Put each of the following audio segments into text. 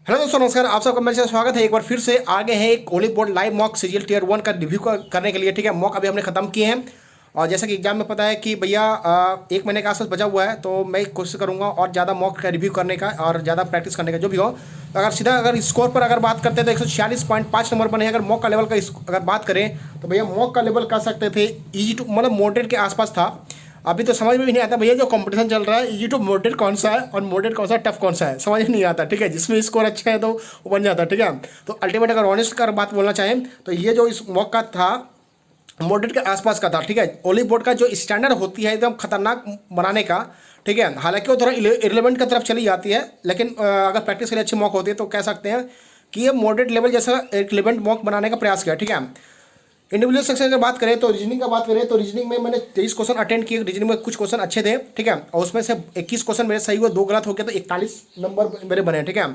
Hello दोस्तों, नमस्कार। आप सबका मेरे से स्वागत है। एक बार फिर से आगे हैं एक Oliveboard live mock CGL tier 1 का रिव्यू करने के लिए। ठीक है, मॉक अभी हमने खत्म किए हैं और जैसा कि एग्जाम में पता है कि भैया एक महीने के आसपास बचा हुआ है, तो मैं कोशिश करूंगा और ज़्यादा मॉक का रिव्यू करने का और ज़्यादा प्रैक्टिस करने का जो भी हो। तो अगर स्कोर पर अगर बात करते हैं तो 146.5 नंबर बने। अगर मॉक का लेवल का अगर बात करें तो भैया मॉक का लेवल कर सकते थे ईजी टू, मतलब मॉडरेट के आसपास था। अभी तो समझ में भी नहीं आता भैया, जो कंपटीशन चल रहा है यूट्यूब मॉडरेट कौन सा है और मॉडरेट कौन सा टफ कौन सा है, समझ में नहीं आता। ठीक है, जिसमें स्कोर अच्छा है तो वो बन जाता है। ठीक है, तो अल्टीमेट अगर ऑनेस्ट कर बात बोलना चाहें तो ये जो इस मॉक का था मॉडरेट के आसपास का था। ठीक है, ओली बोर्ड का जो स्टैंडर्ड होती है एकदम खतरनाक बनाने का। ठीक है, हालांकि वो थोड़ा इरेलेवेंट की तरफ चली जाती है, लेकिन अगर प्रैक्टिस के लिए अच्छी मॉक होती है तो कह सकते हैं कि ये मॉडरेट लेवल जैसा एक इलेवेंट मॉक बनाने का प्रयास किया। ठीक है, इंडिविजुअल सेक्शन की बात करें तो रीजनिंग का बात करें तो रीजनिंग में मैंने 23 क्वेश्चन अटेंड किए। रीजनिंग में कुछ क्वेश्चन अच्छे थे। ठीक है, और उसमें से 21 क्वेश्चन मेरे सही हुए, 2 गलत हो गए, तो 41 नंबर मेरे बने। ठीक है,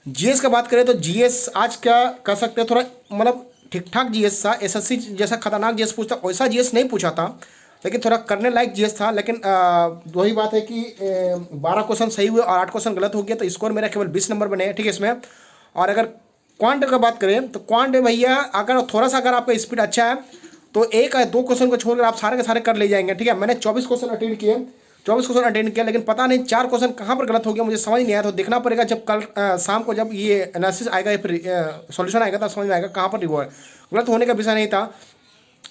जीएस का बात करें तो जीएस आज क्या कर सकते हैं, थोड़ा मतलब ठीक ठाक जीएस था। एसएससी जैसा खतरनाक जीएस पूछता वैसा जीएस नहीं पूछा था, लेकिन थोड़ा करने लायक जीएस था। लेकिन वही बात है कि 12 क्वेश्चन सही हुए और 8 क्वेश्चन गलत हो गए, तो स्कोर मेरा केवल 20 नंबर बने हैं। ठीक है, इसमें और अगर क्वांट का बात करें तो क्वांट भैया अगर थोड़ा सा अगर आपका स्पीड अच्छा है तो एक या 2 क्वेश्चन को छोड़कर आप सारे के सारे कर ले जाएंगे। ठीक है, मैंने 24 क्वेश्चन अटेंड किए, 24 क्वेश्चन अटेंड किया, लेकिन पता नहीं 4 क्वेश्चन कहाँ पर गलत हो गया, मुझे समझ नहीं आया। तो देखना पड़ेगा जब कल शाम को जब ये एनालिसिस आएगा, सॉल्यूशन आएगा, तब समझ में आएगा कहाँ पर गलत होने का विषय नहीं था।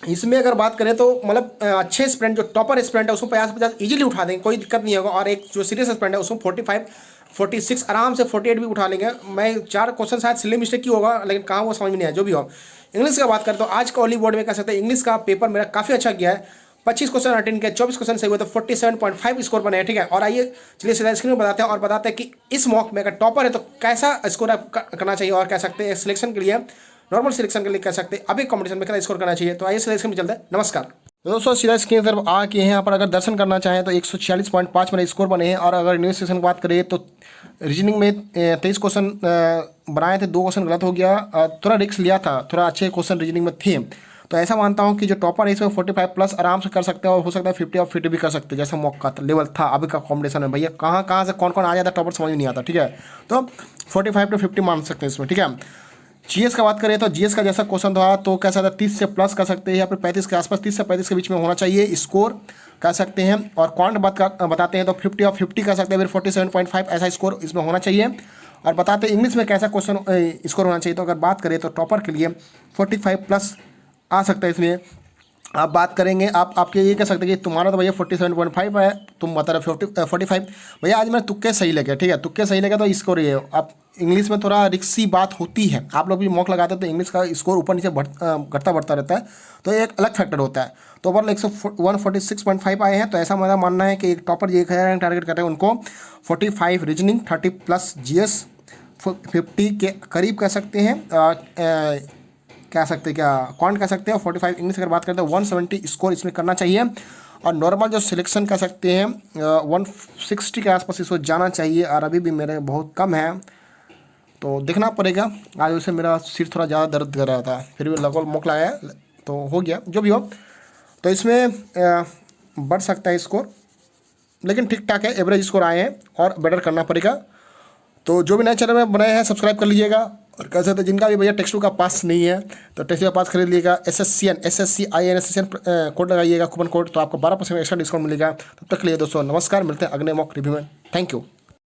इसमें अगर बात करें तो मतलब अच्छे स्टूडेंट जो टॉपर स्टूडेंट है उसको 50-50 इजीली उठा देंगे, कोई दिक्कत नहीं होगा। और एक जो सीरियस स्टूडेंट है उसको 45, 46 आराम से 48 भी उठा लेंगे। मैं 4 क्वेश्चन शायद सिली मिस्टेक की होगा, लेकिन कहाँ वो समझ में नहीं आया। जो भी हो, इंग्लिश का बात करें तो आज का ओली बोर्ड में कह सकते हैं इंग्लिश का पेपर मेरा काफ़ी अच्छा गया है। 25 क्वेश्चन अटेंड किया, 24 क्वेश्चन सही हुए, तो 47.5 स्कोर बने हैं। ठीक है, और आइए चलिए सीधा स्क्रीन में बताते हैं और बताते हैं कि इस मॉक में अगर टॉपर है तो कैसा स्कोर आप करना चाहिए, और कह सकते हैं सिलेक्शन के लिए, नॉर्मल सिलेक्शन के लिए कह सकते हैं अभी कंपटीशन में कितना स्कोर करना चाहिए। तो आइए सिलेक्शन में चलते हैं। नमस्कार तो दोस्तों, सीधा स्क्रीन की तरफ आ के यहाँ पर अगर दर्शन करना चाहें तो 146.5 मेरे स्कोर बने हैं। और अगर न्यूज़ सेक्शन की बात करें तो रीजनिंग में 23 क्वेश्चन बनाए थे, 2 क्वेश्चन गलत हो गया। थोड़ा रिस्क लिया था, थोड़ा अच्छे क्वेश्चन रीजनिंग में थे, तो ऐसा मानता हूँ कि जो टॉपर है इसमें 45 प्लस आराम से कर सकते हैं, और हो सकता है 50 और 50 भी कर सकते हैं, जैसा मॉक का लेवल था अभी का कॉम्पिटिशन में। भैया कहाँ कहाँ से कौन कौन आ जाता है टॉपर समझ में नहीं आता। ठीक है, तो 45 to 50 मान सकते हैं इसमें। ठीक है, जीएस का बात करें तो जीएस का जैसा क्वेश्चन था तो कह सकते हैं 30 से प्लस कर सकते हैं, या फिर 35 के आसपास, 30 से 35 के बीच में होना चाहिए स्कोर कह सकते हैं। और क्वांट बताते हैं तो 50 और 50 कर सकते हैं, फिर 47.5 ऐसा स्कोर इसमें होना चाहिए। और बताते हैं इंग्लिश में कैसा क्वेश्चन स्कोर होना चाहिए, तो अगर बात करें तो टॉपर के लिए 45 प्लस आ सकता है इसमें। आप बात करेंगे, आप आपके ये कह सकते हैं कि तुम्हारा तो भैया 47.5 है, तुम बता रहे 45। भैया आज मैं तुक्के सही लगे। ठीक है, तुक्के सही लगे तो स्कोर ये आप इंग्लिश में थोड़ा रिक्सी बात होती है, आप लोग भी मॉक लगाते हैं तो इंग्लिश का स्कोर ऊपर नीचे घटता बढ़ता रहता है, तो एक अलग फैक्टर होता है। तो ओवरऑल 146.5 आए हैं, तो ऐसा मेरा मानना है कि एक टॉपर ये 1000 रैंक टारगेट करते हैं उनको 45 रीजनिंग, 30 प्लस जीएस, 50 के करीब कह सकते हैं, कह सकते हैं क्या क्वांट कह सकते हैं। 45 इंग्लिश अगर बात करते हैं 170 स्कोर इसमें करना चाहिए। और नॉर्मल जो सिलेक्शन कह सकते हैं 160 के आसपास इसको जाना चाहिए, और अभी भी मेरे बहुत कम है, तो देखना पड़ेगा। आज वैसे मेरा सिर थोड़ा ज़्यादा दर्द कर रहा था, फिर भी लगभग मौका लगाया तो हो गया। जो भी हो, तो इसमें बढ़ सकता है स्कोर, लेकिन ठीक ठाक है, एवरेज स्कोर आए हैं और बेटर करना पड़ेगा। तो जो भी नए चैनल में बनाए हैं सब्सक्राइब कर लीजिएगा। और कह सकते हैं जिनका भी भैया टेक्स्ट बुक का पास नहीं है तो टेक्स्ट बुक का पास खरीद लीजिएगा। SSCINSSN कोड लगाइएगा, कूपन कोड, तो आपको 12% एक्स्ट्रा डिस्काउंट मिलेगा। तब तक के लिए दोस्तों नमस्कार, मिलते हैं अगले मॉक रिव्यू में। Thank you.